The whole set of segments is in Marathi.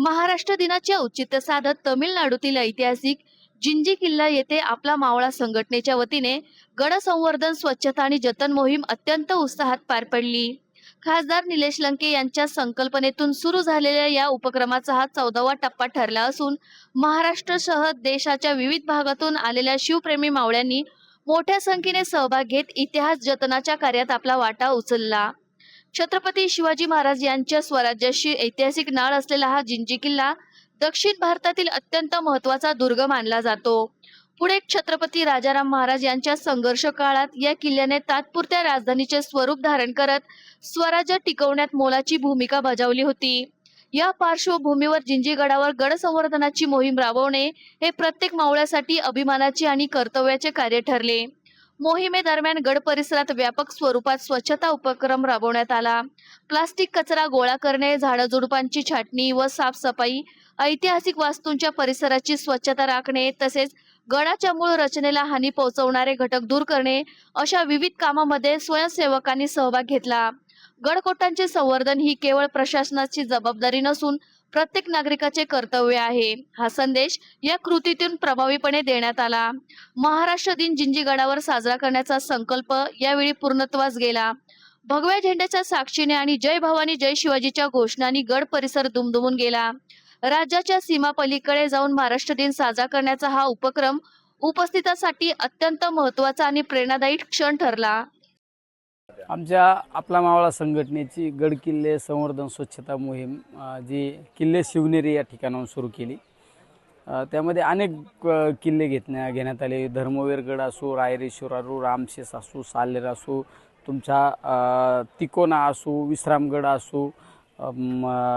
महाराष्ट्र दिनाचे औचित्य साधत तामिळनाडूतील ऐतिहासिक जिंजी किल्ला येथे आपला मावळा संघटनेच्या वतीने गड संवर्धन स्वच्छता आणि जतन मोहीम अत्यंत उत्साहात पार पडली। खासदार निलेश लंके यांच्या संकल्पनेतून सुरू झालेल्या या उपक्रमाचा हा 14वा टप्पा ठरला असून महाराष्ट्रासह देशाच्या विविध भागातून आलेल्या शिवप्रेमी मावळ्यांनी मोठ्या संख्येने सहभाग घेत इतिहास जतनाच्या कार्यात आपला वाटा उचलला। छत्रपती शिवाजी महाराज यांच्या स्वराज्याशी ऐतिहासिक नाळ असलेला हा जिंजी किल्ला दक्षिण भारतातील अत्यंत महत्त्वाचा दुर्ग मानला जातो। पुढे छत्रपती राजाराम महाराज यांच्या संघर्ष काळात या किल्ल्याने तात्पुरत्या राजधानीचे स्वरूप धारण करत स्वराज्य टिकवण्यात मोलाची भूमिका बजावली होती। या पार्श्वभूमीवर जिंजी गडावर गड संवर्धनाची मोहीम राबवणे हे प्रत्येक मावळ्यासाठी अभिमानाचे आणि कर्तव्याचे कार्य ठरले। मोहिमेदरम्यान गड परिसरात व्यापक स्वरूपात स्वच्छता उपक्रम राबवण्यात आला। प्लास्टिक कचरा गोळा करणे, झाडझुडपांची छाटणी व साफसफाई, ऐतिहासिक वास्तूंच्या परिसराची स्वच्छता राखणे तसेच गडाच्या मूळ रचनेला हानी पोहोचवणारे घटक दूर करणे अशा विविध कामांमध्ये स्वयंसेवकांनी सहभाग घेतला। गडकोटांचे संवर्धन ही केवळ प्रशासनाची जबाबदारी नसून प्रत्येक नागरिकाचे कर्तव्य आहे, हा संदेश या कृतीतून प्रभावीपणे देण्यात आला। महाराष्ट्र दिन जिंजी गडावर साजरा करण्याचा संकल्प यावेळी पूर्णत्वास गेला। भगव्या झेंड्याच्या साक्षीने आणि जय भवानी जय शिवाजीच्या घोषणांनी गड परिसर दुमदुमून गेला। राज्याच्या सीमा पलीकडे जाऊन महाराष्ट्र दिन साजरा करण्याचा हा उपक्रम उपस्थितांसाठी अत्यंत महत्त्वाचा आणि प्रेरणादायी क्षण ठरला। आमच्या आपला मावळा संघटनेची गड किल्ले संवर्धन स्वच्छता मोहीम जी किल्ले शिवनेरी या ठिकाणाहून सुरू केली। त्यामध्ये अनेक किल्ले घेण्यात आले। धर्मवीर गड असो, रायरेश्वर असो, रामशेष असो, सालेर असो, तुमचा तिकोना असो, विश्रामगड असो,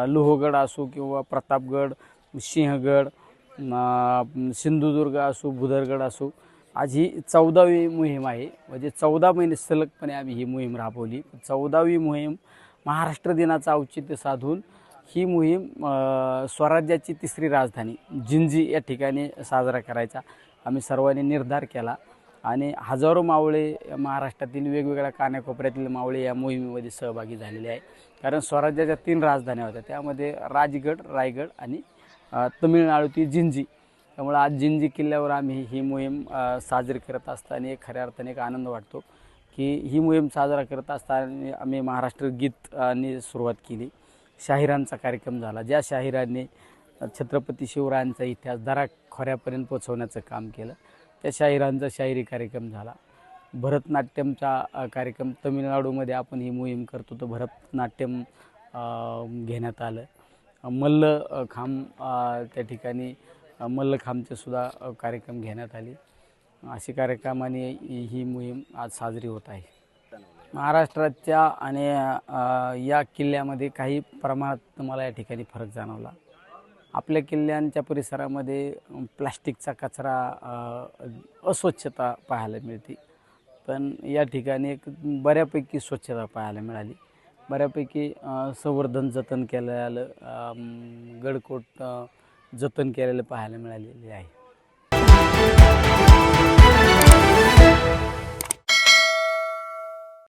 लोहगड असो किंवा प्रतापगड, सिंहगड, सिंधुदुर्ग असो, भुदरगड असो। आज ही 14वी मोहीम आहे। म्हणजे 14 महिने सलगपणे आम्ही ही मोहीम राबवली। 14वी मोहीम महाराष्ट्र दिनाचं औचित्य साधून ही मोहीम स्वराज्याची तिसरी राजधानी जिंजी या ठिकाणी साजरा करायचा आम्ही सर्वांनी निर्धार केला आणि हजारो मावळे महाराष्ट्रातील वेगवेगळ्या कानाकोपऱ्यातील मावळे या मोहिमेमध्ये सहभागी झालेले आहे। कारण स्वराज्याच्या 3 राजधान्या होत्या, त्यामध्ये राजगड, रायगड आणि तमिळनाडूतील जिंजी। त्यामुळे आज जिंजी किल्ल्यावर आम्ही ही मोहीम साजरी करत असताना एक खऱ्या अर्थाने एक आनंद वाटतो की ही मोहीम साजरा करत असताना आम्ही महाराष्ट्र गीतांनी सुरुवात केली। शाहिरांचा कार्यक्रम झाला, ज्या शाहिरांनी छत्रपती शिवरायांचा इतिहास दराखोऱ्यापर्यंत पोहोचवण्याचं काम केलं, त्या शाहिरांचा शाहिरी कार्यक्रम झाला। भरतनाट्यमचा कार्यक्रम तमिळनाडूमध्ये आपण ही मोहीम करतो तर भरतनाट्यम घेण्यात आलं। मल्लखांब त्या ठिकाणी मल्लखांबचे सुद्धा कार्यक्रम घेण्यात आले। अशी कार्यक्रमाने ही मोहीम आज साजरी होत आहे। महाराष्ट्राच्या आणि या किल्ल्यामध्ये काही प्रमाणात मला या ठिकाणी फरक जाणवला। आपल्या किल्ल्यांच्या परिसरामध्ये प्लास्टिकचा कचरा, अस्वच्छता पाहायला मिळते, पण या ठिकाणी एक बऱ्यापैकी स्वच्छता पाहायला मिळाली। बऱ्यापैकी संवर्धन जतन केलेलं, गडकोट जतन केलेलं पाहायला मिळालेले आहे।